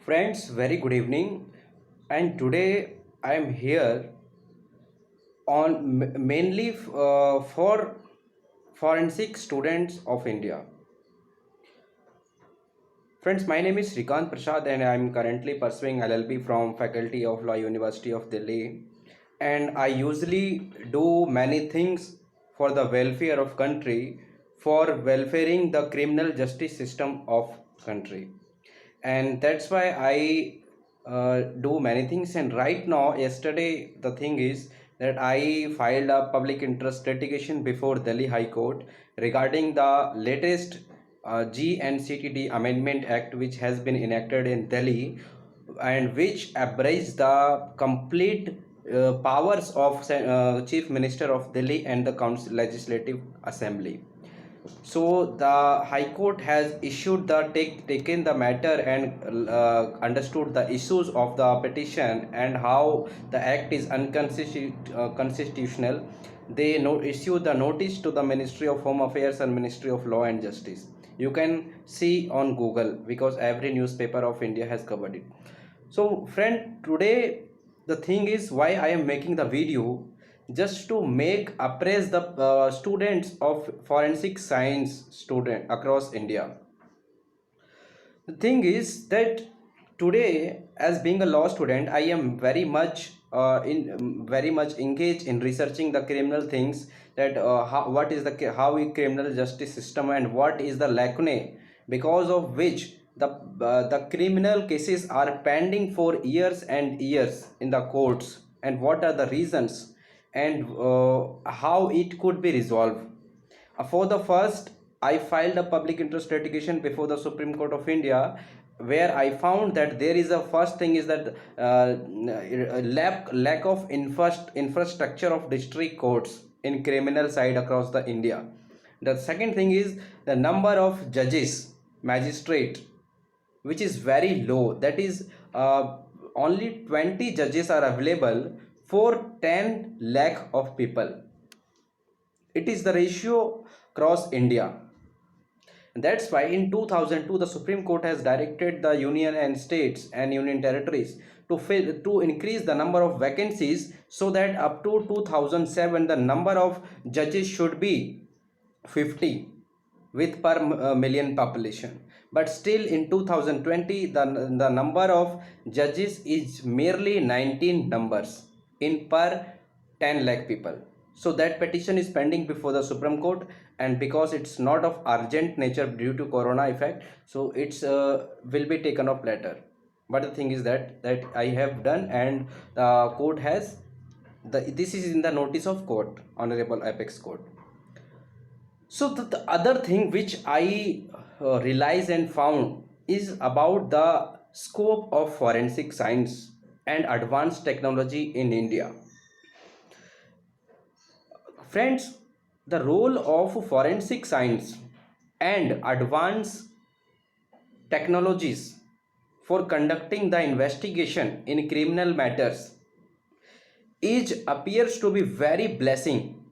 Friends, very good evening. And today I am here on mainly for forensic students of India. Friends, my name is Srikant Prasad and I am currently pursuing LLB from Faculty of Law, University of Delhi. And I usually do many things for the welfare of country, for welfaring the criminal justice system of country. And that's why I do many things. And right now, yesterday, the thing is that I filed a public interest litigation before Delhi High Court regarding the latest GNCTD Amendment Act, which has been enacted in Delhi and which abridged the complete powers of Chief Minister of Delhi and the Council Legislative Assembly. So the High Court has issued the taken the matter and understood the issues of the petition and how the act is unconstitutional. They issue the notice to the Ministry of Home Affairs and Ministry of Law and Justice. You can see on Google because every newspaper of India has covered it. So friend, today the thing is why I am making the video, just to make appraise the students of forensic science student across India. The thing is that today, as being a law student, I am very much very much engaged in researching the criminal things, that what is the how is criminal justice system and what is the lacune because of which the criminal cases are pending for years and years in the courts, and what are the reasons, and how it could be resolved. For the first, I filed a public interest litigation before the Supreme Court of India, where I found that there is a first thing is that lack of infrastructure of district courts in criminal side across the India. The second thing is the number of judges, magistrate, which is very low. That is, only 20 judges are available for 10 lakh of people. It is the ratio across India. And that's why in 2002 the Supreme Court has directed the union and states and union territories to increase the number of vacancies, so that up to 2007 the number of judges should be 50 with per million population. But still in 2020 the number of judges is merely 19 numbers in per 10 lakh people. So that petition is pending before the Supreme Court, and because it's not of urgent nature due to corona effect, so it's will be taken up later. But the thing is that I have done, and the court has this is in the notice of court, Honorable Apex Court. So the other thing which I realized and found is about the scope of forensic science and advanced technology in India. Friends, the role of forensic science and advanced technologies for conducting the investigation in criminal matters is appears to be very blessing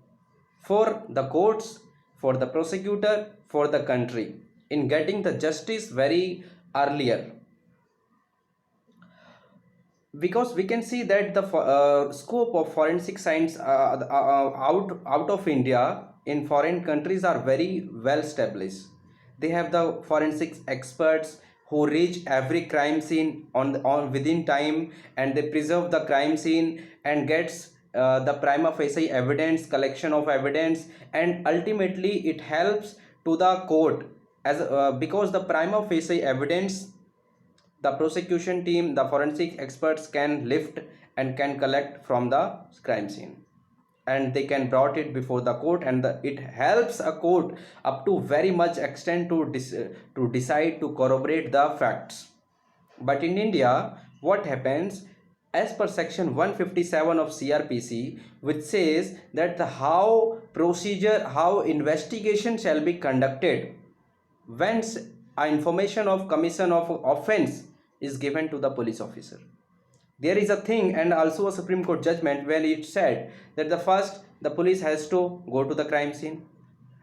for the courts, for the prosecutor, for the country in getting the justice very earlier, because we can see that the scope of forensic science out of India in foreign countries are very well established. They have the forensic experts who reach every crime scene on within time, and they preserve the crime scene and gets the prima facie evidence, collection of evidence, and ultimately it helps to the court as because the prima facie evidence, the prosecution team, the forensic experts can lift and can collect from the crime scene, and they can brought it before the court, and it helps a court up to very much extent to decide to corroborate the facts. But in India, what happens, as per section 157 of CRPC, which says that the how investigation shall be conducted when information of commission of offense is given to the police officer. There is a thing and also a Supreme Court judgment when it said that the police has to go to the crime scene,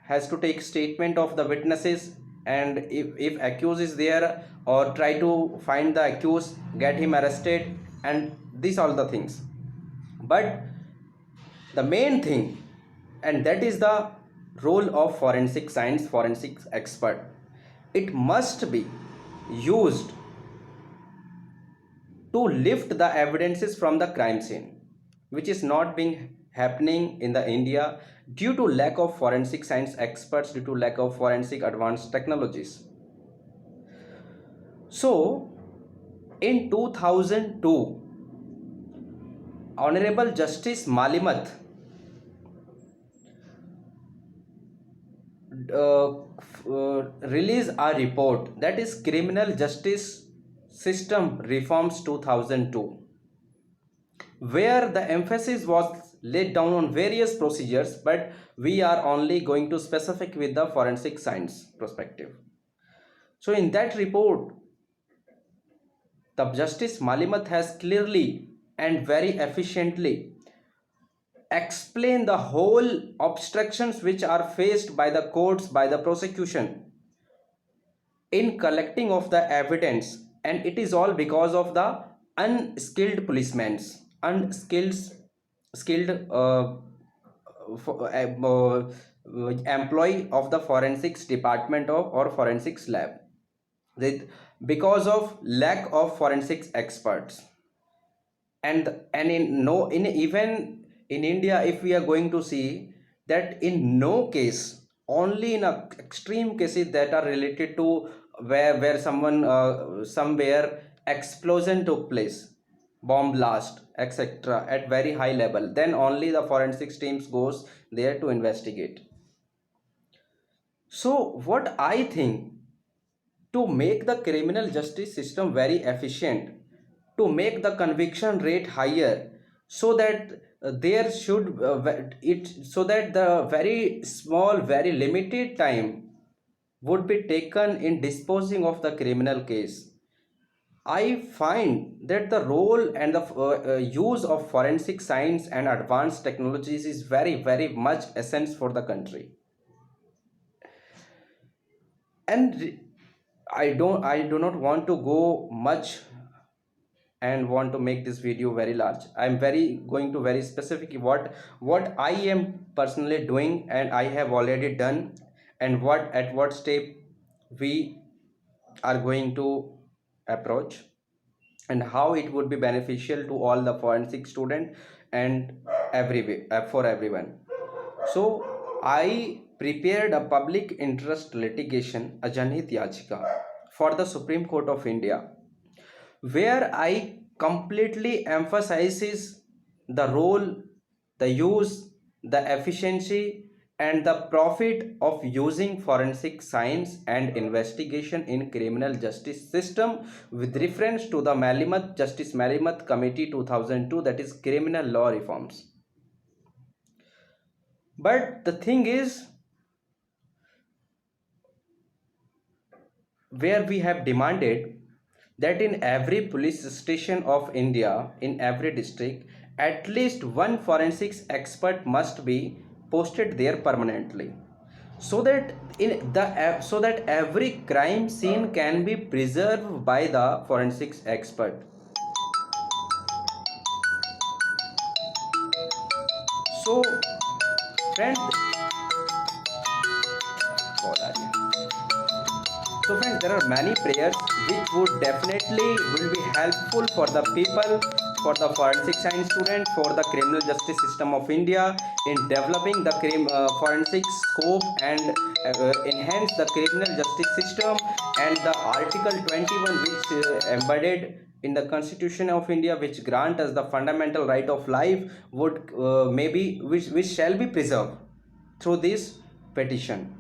has to take statement of the witnesses, and if accused is there, or try to find the accused, get him arrested, and these all the things. But the main thing, and that is the role of forensic science, forensic expert, it must be used to lift the evidences from the crime scene, which is not being happening in the India due to lack of forensic science experts, due to lack of forensic advanced technologies. So in 2002, Honorable Justice Malimat released a report, that is Criminal Justice System Reforms 2002, where the emphasis was laid down on various procedures, but we are only going to specific with the forensic science perspective. So in that report, the Justice Malimat has clearly and very efficiently explained the whole obstructions which are faced by the courts, by the prosecution in collecting of the evidence, and it is all because of the unskilled policemen's unskilled skilled employee of the forensics department of or forensics lab, that because of lack of forensics experts. And in no in even in India, if we are going to see that in no case, only in a extreme cases that are related to where someone somewhere explosion took place, bomb blast, etc., at very high level, then only the forensics teams goes there to investigate. So what I think, to make the criminal justice system very efficient, to make the conviction rate higher, so that there should it so that the very small, very limited time would be taken in disposing of the criminal case, I find that the role and the use of forensic science and advanced technologies is very, very much essence for the country. And I do not want to go much and want to make this video very large. I'm very going to very specific what I am personally doing, and I have already done, and what step we are going to approach, and how it would be beneficial to all the forensic student and for everyone. So I prepared a public interest litigation, a janhit yachika, for the Supreme Court of India, where I completely emphasizes the role, the use, the efficiency, and the profit of using forensic science and investigation in criminal justice system, with reference to the Malimat Justice Malimat Committee 2002, that is criminal law reforms. But the thing is, where we have demanded that in every police station of India, in every district, at least one forensics expert must be posted there permanently, so that so that every crime scene can be preserved by the forensics expert. So friends, so friends, there are many prayers which would definitely will be helpful for the people, for the forensic science student, for the criminal justice system of India, in developing the forensic scope and enhance the criminal justice system, and the Article 21 which embedded in the Constitution of India, which grant us the fundamental right of life, would maybe which shall be preserved through this petition.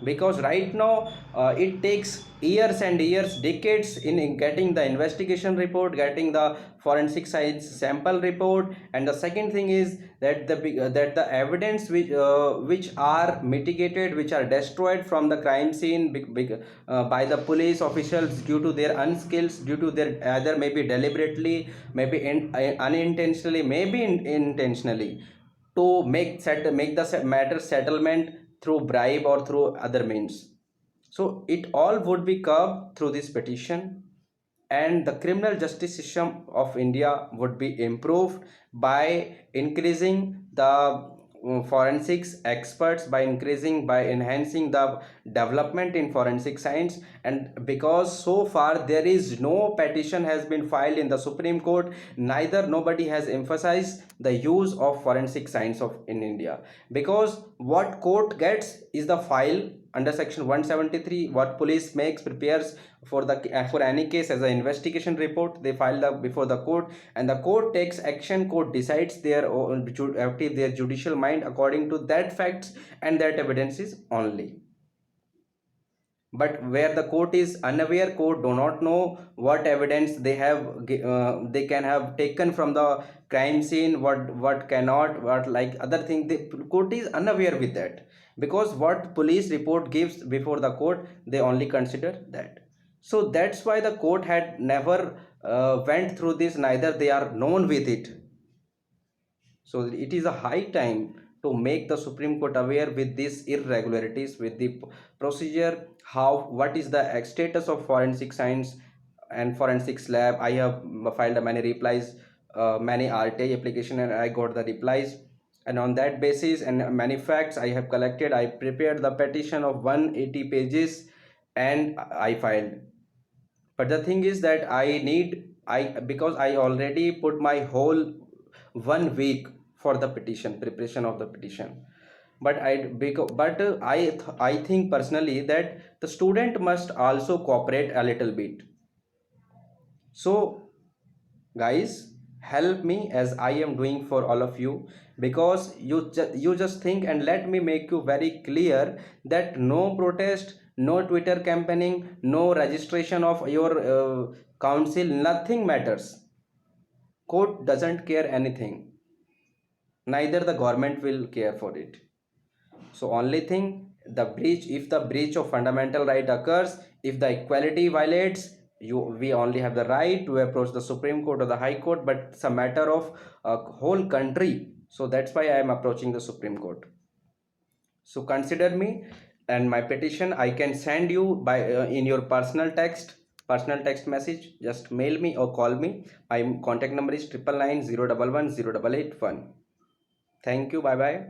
Because right now it takes years and years, decades in getting the investigation report, getting the forensic science sample report. And the second thing is that the evidence which are mitigated, which are destroyed from the crime scene by the police officials due to their unskills, due to their either maybe deliberately, maybe unintentionally, maybe intentionally, to make the matter settlement through bribe or through other means. So it all would be curbed through this petition, and the criminal justice system of India would be improved by increasing the forensics experts, by enhancing the development in forensic science. And because so far there is no petition has been filed in the Supreme Court, neither nobody has emphasized the use of forensic science of in India. Because what court gets is the file under section 173, what police makes prepares for the for any case as an investigation report, they file the before the court, and the court takes action. Court decides their own their judicial mind according to that facts and that evidences only. But where the court is unaware, court do not know what evidence they have, they can have taken from the crime scene, what cannot, what like other thing, the court is unaware with that. Because what police report gives before the court, they only consider that. So that's why the court had never went through this, neither they are known with it. So it is a high time to make the Supreme Court aware with these irregularities with the procedure, how, what is the status of forensic science and forensics lab. I have filed many replies, many RTI application, and I got the replies. And on that basis and many facts I have collected, I prepared the petition of 180 pages and I filed. But the thing is that I because I already put my whole 1 week for the petition, preparation of the petition. But I think personally that the student must also cooperate a little bit. So guys, help me as I am doing for all of you. Because you just think, and let me make you very clear that no protest, no Twitter campaigning, no registration of your council, nothing matters. Court doesn't care anything, neither the government will care for it. So only thing, the breach, if the breach of fundamental right occurs, if the equality violates, we only have the right to approach the Supreme Court or the High Court, but it's a matter of a whole country. So that's why I am approaching the Supreme Court. So consider me, and my petition I can send you by in your personal text message. Just mail me or call me. My contact number is 999 011 0881. Thank you. Bye bye.